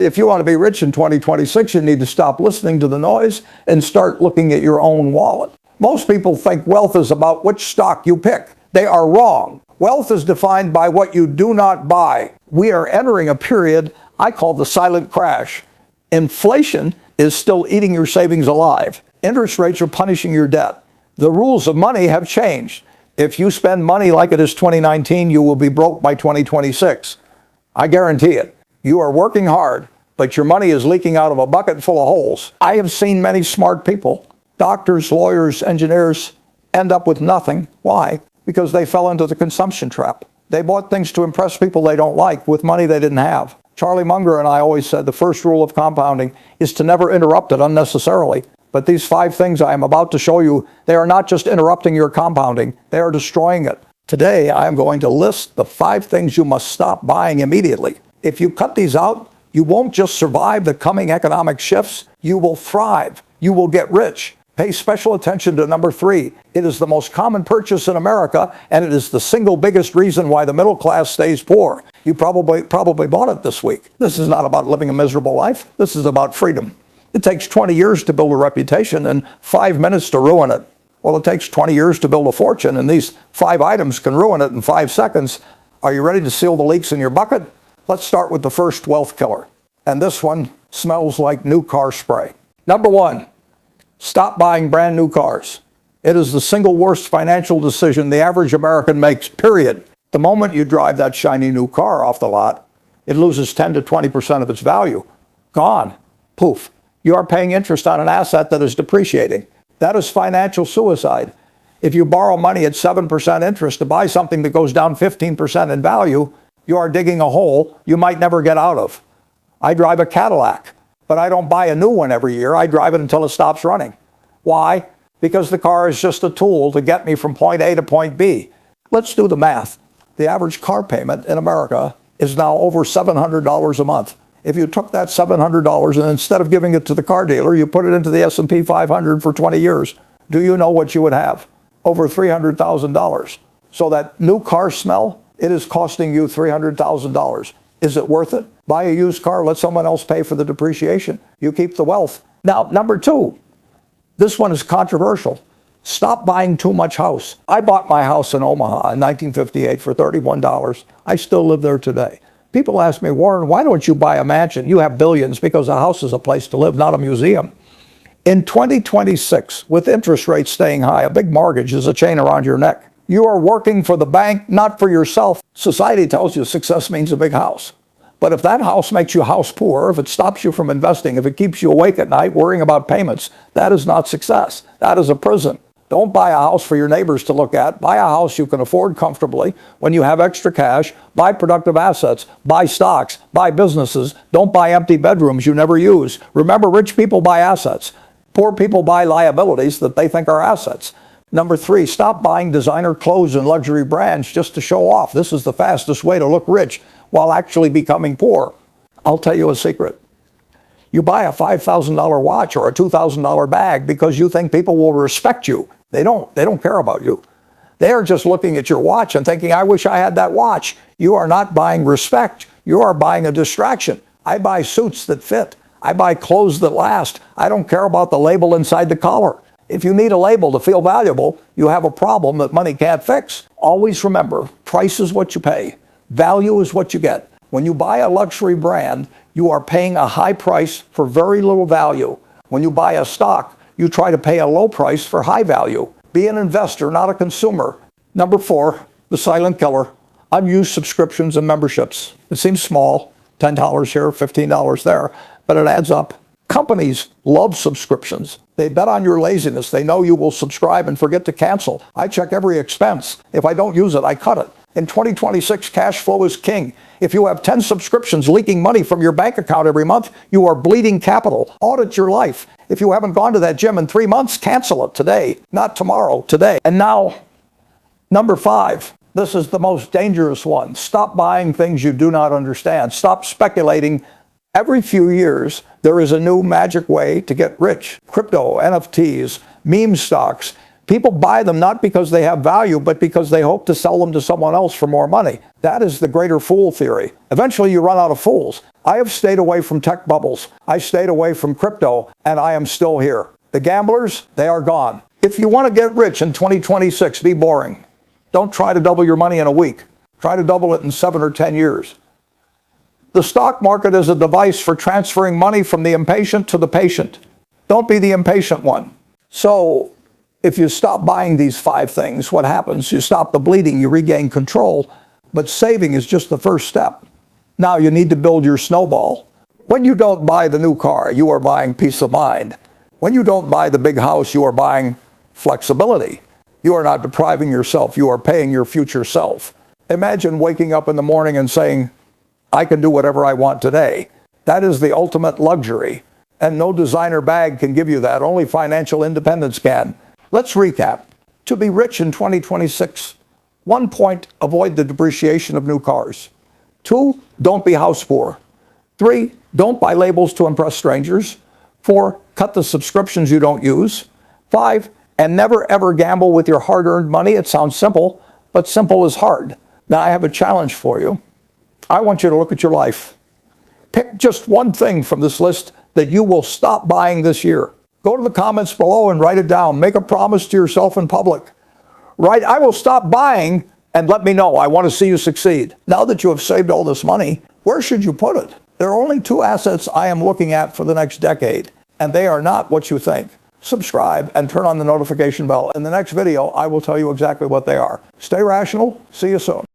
If you want to be rich in 2026, you need to stop listening to the noise and start looking at your own wallet. Most people think wealth is about which stock you pick. They are wrong. Wealth is defined by what you do not buy. We are entering a period I call the silent crash. Inflation is still eating your savings alive. Interest rates are punishing your debt. The rules of money have changed. If you spend money like it is 2019, you will be broke by 2026. I guarantee it. You are working hard, but your money is leaking out of a bucket full of holes. I have seen many smart people, doctors, lawyers, engineers, end up with nothing. Why? Because they fell into the consumption trap. They bought things to impress people they don't like with money they didn't have. Charlie Munger and I always said the first rule of compounding is to never interrupt it unnecessarily. But these 5 things I am about to show you, they are not just interrupting your compounding, they are destroying it. Today, I am going to list the 5 things you must stop buying immediately. If you cut these out, you won't just survive the coming economic shifts, you will thrive. You will get rich. Pay special attention to number 3. It is the most common purchase in America, and it is the single biggest reason why the middle class stays poor. You probably bought it this week. This is not about living a miserable life. This is about freedom. It takes 20 years to build a reputation and 5 minutes to ruin it. Well, it takes 20 years to build a fortune, and these 5 items can ruin it in 5 seconds. Are you ready to seal the leaks in your bucket? Let's start with the first wealth killer. And this one smells like new car spray. Number 1, stop buying brand new cars. It is the single worst financial decision the average American makes, period. The moment you drive that shiny new car off the lot, it loses 10 to 20% of its value. Gone. Poof. You are paying interest on an asset that is depreciating. That is financial suicide. If you borrow money at 7% interest to buy something that goes down 15% in value, you are digging a hole you might never get out of. I drive a Cadillac, but I don't buy a new one every year. I drive it until it stops running. Why? Because the car is just a tool to get me from point A to point B. Let's do the math. The average car payment in America is now over $700 a month. If you took that $700 and instead of giving it to the car dealer, you put it into the S&P 500 for 20 years, do you know what you would have? Over $300,000. So that new car smell, it is costing you $300,000. Is it worth it? Buy a used car, let someone else pay for the depreciation. You keep the wealth. Now, number 2, this one is controversial. Stop buying too much house. I bought my house in Omaha in 1958 for $31. I still live there today. People ask me, Warren, why don't you buy a mansion? You have billions, because a house is a place to live, not a museum. In 2026, with interest rates staying high, a big mortgage is a chain around your neck. You are working for the bank, not for yourself. Society tells you success means a big house. But if that house makes you house poor, if it stops you from investing, if it keeps you awake at night worrying about payments, that is not success. That is a prison. Don't buy a house for your neighbors to look at. Buy a house you can afford comfortably. When you have extra cash, buy productive assets, buy stocks, buy businesses. Don't buy empty bedrooms you never use. Remember, rich people buy assets. Poor people buy liabilities that they think are assets. Number 3, stop buying designer clothes and luxury brands just to show off. This is the fastest way to look rich while actually becoming poor. I'll tell you a secret. You buy a $5,000 watch or a $2,000 bag because you think people will respect you. They don't care about you. They are just looking at your watch and thinking, I wish I had that watch. You are not buying respect. You are buying a distraction. I buy suits that fit. I buy clothes that last. I don't care about the label inside the collar. If you need a label to feel valuable, you have a problem that money can't fix. Always remember, price is what you pay. Value is what you get. When you buy a luxury brand, you are paying a high price for very little value. When you buy a stock, you try to pay a low price for high value. Be an investor, not a consumer. Number 4, the silent killer, unused subscriptions and memberships. It seems small, $10 here, $15 there, but it adds up. Companies love subscriptions. They bet on your laziness. They know you will subscribe and forget to cancel. I check every expense. If I don't use it, I cut it. In 2026, cash flow is king. If you have 10 subscriptions leaking money from your bank account every month, you are bleeding capital. Audit your life. If you haven't gone to that gym in 3 months, cancel it today, not tomorrow, today. And now, number 5. This is the most dangerous one. Stop buying things you do not understand. Stop speculating. Every few years, there is a new magic way to get rich. Crypto, NFTs, meme stocks. People buy them not because they have value, but because they hope to sell them to someone else for more money. That is the greater fool theory. Eventually you run out of fools. I have stayed away from tech bubbles. I stayed away from crypto, and I am still here. The gamblers, they are gone. If you want to get rich in 2026, be boring. Don't try to double your money in a week. Try to double it in 7 or 10 years. The stock market is a device for transferring money from the impatient to the patient. Don't be the impatient one. So, if you stop buying these 5 things, what happens? You stop the bleeding, you regain control, but saving is just the first step. Now you need to build your snowball. When you don't buy the new car, you are buying peace of mind. When you don't buy the big house, you are buying flexibility. You are not depriving yourself, you are paying your future self. Imagine waking up in the morning and saying, I can do whatever I want today. That is the ultimate luxury. And no designer bag can give you that, only financial independence can. Let's recap. To be rich in 2026, 1 point, avoid the depreciation of new cars. 2, don't be house poor. 3, don't buy labels to impress strangers. 4, cut the subscriptions you don't use. 5, and never ever gamble with your hard-earned money. It sounds simple, but simple is hard. Now I have a challenge for you. I want you to look at your life. Pick just one thing from this list that you will stop buying this year. Go to the comments below and write it down. Make a promise to yourself in public. Write, I will stop buying, and let me know. I want to see you succeed. Now that you have saved all this money, where should you put it? There are only 2 assets I am looking at for the next decade, and they are not what you think. Subscribe and turn on the notification bell. In the next video, I will tell you exactly what they are. Stay rational. See you soon.